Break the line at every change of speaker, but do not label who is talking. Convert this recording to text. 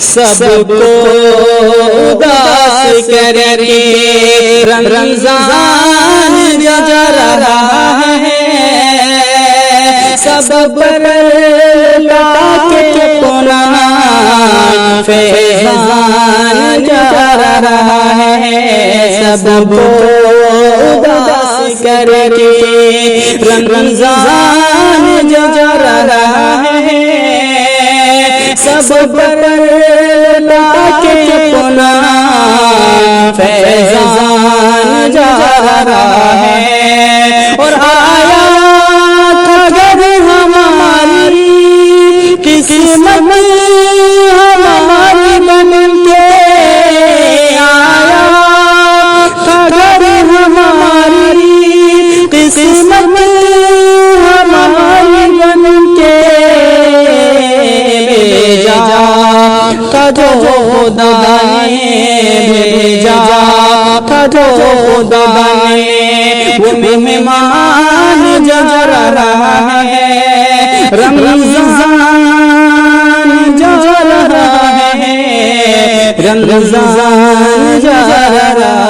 سب کو اداس کر کے رمضان جا رہا ہے، سب پر لٹا کے اپنا فیضان جا رہا ہے، سب کو اداس کر کے رمضان جا رہا ہے، سب پر لٹا کے اپنا فیضان جا رہا ہے۔ اور آیا اگر ہماری قسمت ہماری بن کے، آیا اگر ہماری قسمت ہماری بن کے، بھیجا جو خدا نے، بھیجا جو خدا نے، وہ مہمان جا رہا ہے، رمضان جا رہا ہے، رمضان جا رہا